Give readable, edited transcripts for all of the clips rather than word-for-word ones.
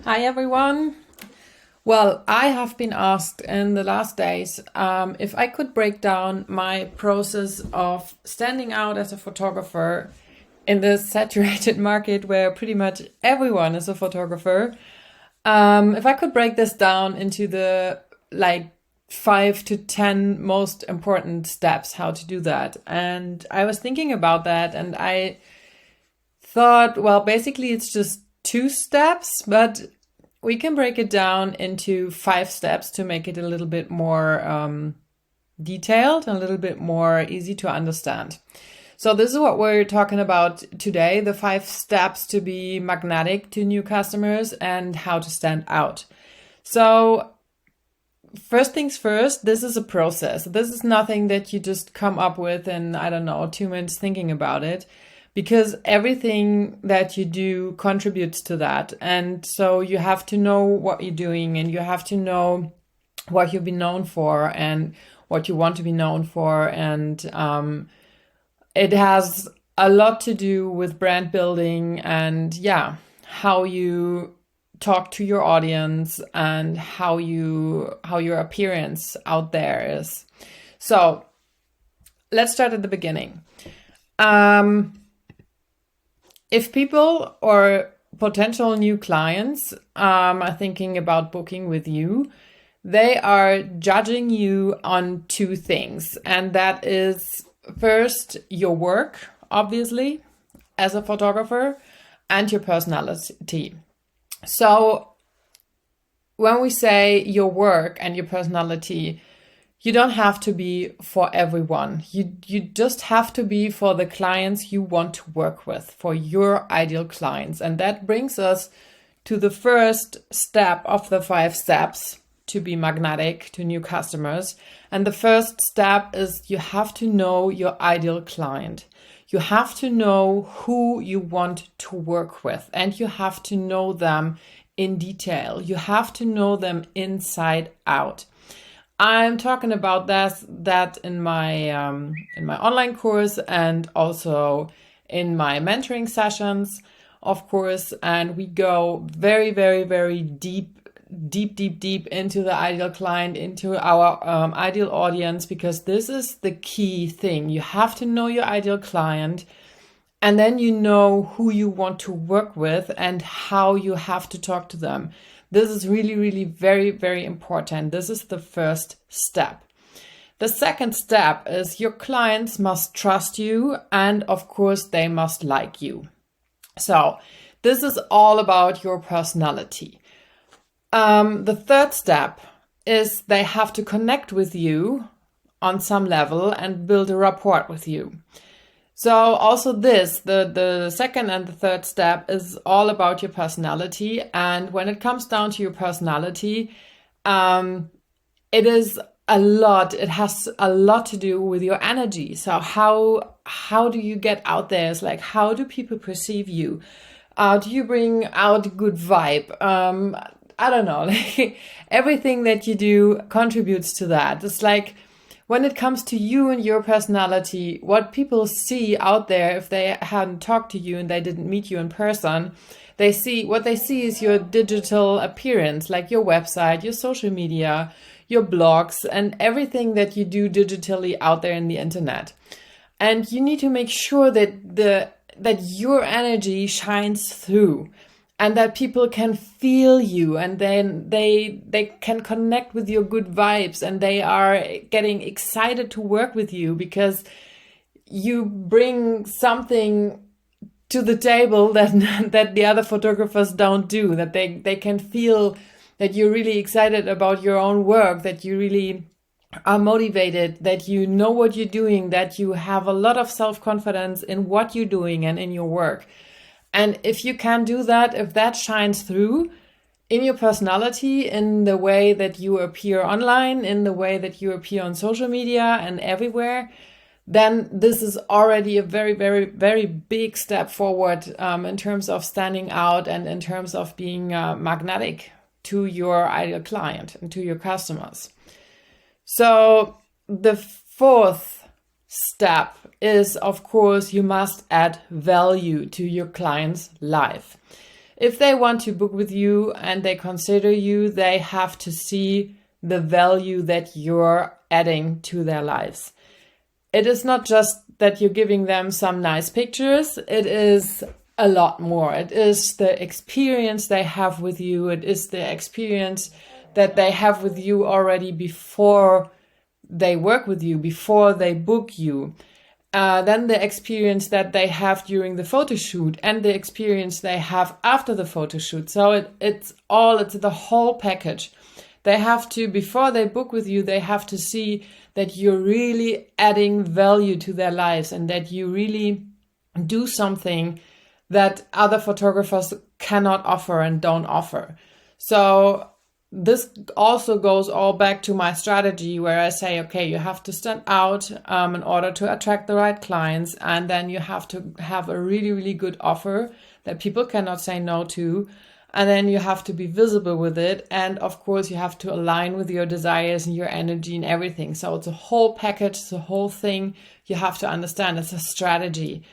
Hi, everyone. Well, I have been asked in the last days if I could break down my process of standing out as a photographer in this saturated market where pretty much everyone is a photographer. If I could break this down into the 5 to 10 most important steps, how to do that. And I was thinking about that and I thought, well, basically it's just 2 steps, but we can break it down into 5 steps to make it a little bit more detailed and a little bit more easy to understand. So this is what we're talking about today, the 5 steps to be magnetic to new customers and how to stand out. So first things first, this is a process. This is nothing that you just come up with in, 2 minutes thinking about it, because everything that you do contributes to that. And so you have to know what you're doing and you have to know what you've been known for and what you want to be known for. And it has a lot to do with brand building and how you talk to your audience and how your appearance out there is. So let's start at the beginning. If people or potential new clients are thinking about booking with you, they are judging you on 2 things. And that is first your work, obviously, as a photographer, and your personality. So when we say your work and your personality, you don't have to be for everyone. You just have to be for the clients you want to work with, for your ideal clients. And that brings us to the first step of the 5 steps to be magnetic to new customers. And the first step is you have to know your ideal client. You have to know who you want to work with, and you have to know them in detail. You have to know them inside out. I'm talking about that in my online course and also in my mentoring sessions, of course. And we go very, very, very deep into the ideal client, into our ideal audience, because this is the key thing. You have to know your ideal client, and then you know who you want to work with and how you have to talk to them. This is really, really very, very important. This is the first step. The second step is your clients must trust you, and of course they must like you. So this is all about your personality. The third step is they have to connect with you on some level and build a rapport with you. So also the second and the third step is all about your personality. And when it comes down to your personality, it has a lot to do with your energy. So how do you get out there? It's like, how do people perceive you? Do you bring out a good vibe? I don't know, like everything that you do contributes to that. It's like when it comes to you and your personality, what people see out there, if they hadn't talked to you and they didn't meet you in person, what they see is your digital appearance, like your website, your social media, your blogs, and everything that you do digitally out there in the internet. And you need to make sure that your energy shines through, and that people can feel you, and then they can connect with your good vibes, and they are getting excited to work with you because you bring something to the table that the other photographers don't do, that they can feel that you're really excited about your own work, that you really are motivated, that you know what you're doing, that you have a lot of self-confidence in what you're doing and in your work. And if you can do that, if that shines through in your personality, in the way that you appear online, in the way that you appear on social media and everywhere, then this is already a very, very, very big step forward in terms of standing out and in terms of being magnetic to your ideal client and to your customers. So the fourth step is, of course, you must add value to your client's life. if they want to book with you and they consider you, they have to see the value that you're adding to their lives. It is not just that you're giving them some nice pictures. It is a lot more. It is the experience they have with you. It is the experience that they have with you already before they work with you, before they book you. Then the experience that they have during the photo shoot and the experience they have after the photo shoot. So it's the whole package. They have to, before they book with you, they have to see that you're really adding value to their lives and that you really do something that other photographers cannot offer and don't offer. So this also goes all back to my strategy where I say, okay, you have to stand out in order to attract the right clients. And then you have to have a really, really good offer that people cannot say no to. And then you have to be visible with it. And of course, you have to align with your desires and your energy and everything. So it's a whole package, it's a whole thing you have to understand. It's a strategy.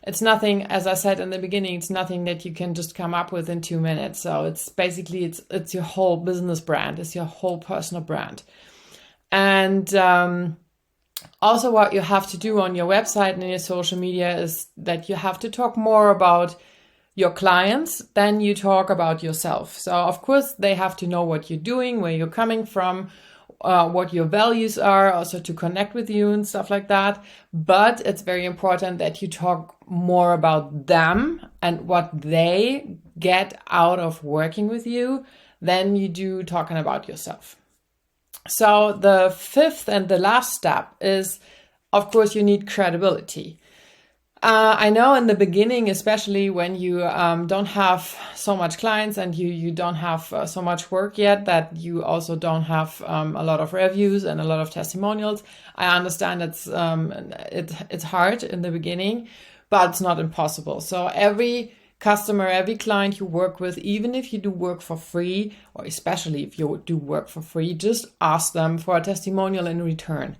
It's nothing, as I said in the beginning, it's nothing that you can just come up with in 2 minutes. So it's basically, it's your whole business brand. It's your whole personal brand. And also what you have to do on your website and in your social media is that you have to talk more about your clients than you talk about yourself. So of course they have to know what you're doing, where you're coming from, what your values are, also to connect with you and stuff like that. But it's very important that you talk more about them and what they get out of working with you than you do talking about yourself. So the fifth and the last step is, of course, you need credibility. I know in the beginning, especially when you don't have so much clients and you don't have so much work yet, that you also don't have a lot of reviews and a lot of testimonials. I understand it's hard in the beginning, but it's not impossible. So every customer, every client you work with, even if you do work for free, or especially if you do work for free, just ask them for a testimonial in return.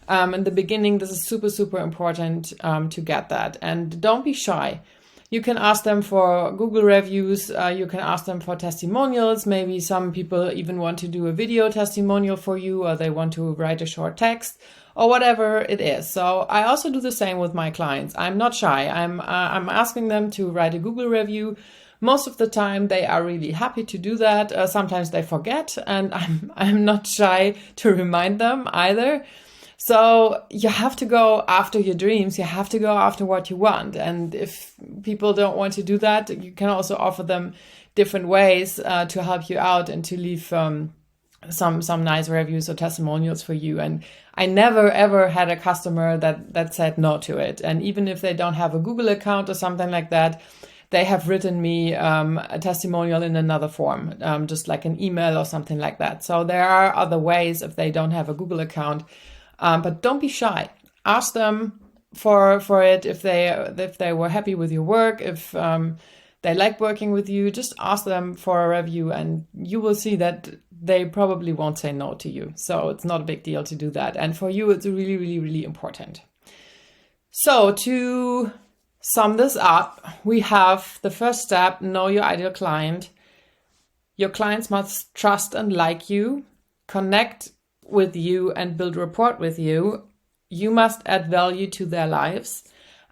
In the beginning, this is super, super important to get that. And don't be shy. You can ask them for Google reviews. You can ask them for testimonials. Maybe some people even want to do a video testimonial for you, or they want to write a short text or whatever it is. So I also do the same with my clients. I'm not shy. I'm asking them to write a Google review. Most of the time, they are really happy to do that. Sometimes they forget, and I'm not shy to remind them either. So you have to go after your dreams. You have to go after what you want. And if people don't want to do that, you can also offer them different ways to help you out and to leave some nice reviews or testimonials for you. And I never, ever had a customer that said no to it. And even if they don't have a Google account or something like that, they have written me a testimonial in another form, just like an email or something like that. So there are other ways if they don't have a Google account. But don't be shy. Ask them for it if they were happy with your work, if they like working with you. Just ask them for a review, and you will see that they probably won't say no to you. So it's not a big deal to do that. And for you, it's really, really, really important. So to sum this up, we have the first step: know your ideal client. Your clients must trust and like you, connect with you and build rapport with you. You must add value to their lives,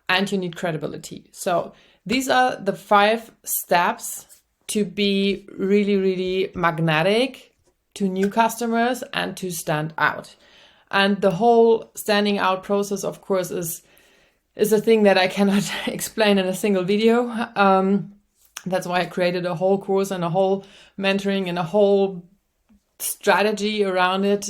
and you need credibility. So these are the 5 steps to be really, really magnetic to new customers and to stand out. And the whole standing out process, of course, is a thing that I cannot explain in a single video. That's why I created a whole course and a whole mentoring and a whole strategy around it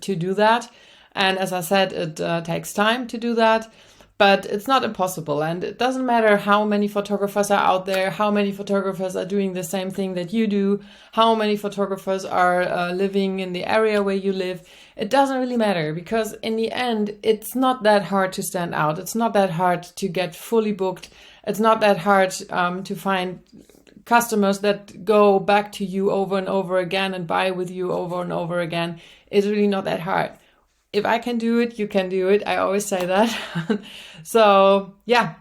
to do that. And as I said, it takes time to do that, but it's not impossible. And it doesn't matter how many photographers are out there, how many photographers are doing the same thing that you do, how many photographers are living in the area where you live. It doesn't really matter, because in the end, it's not that hard to stand out. It's not that hard to get fully booked. It's not that hard to find customers that go back to you over and over again and buy with you over and over again. It's really not that hard. If I can do it, you can do it. I always say that. So yeah,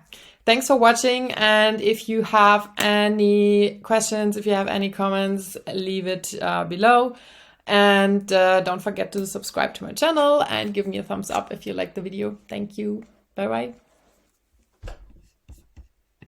thanks for watching. And if you have any questions, if you have any comments, leave it below. And don't forget to subscribe to my channel and give me a thumbs up if you like the video. Thank you. Bye bye.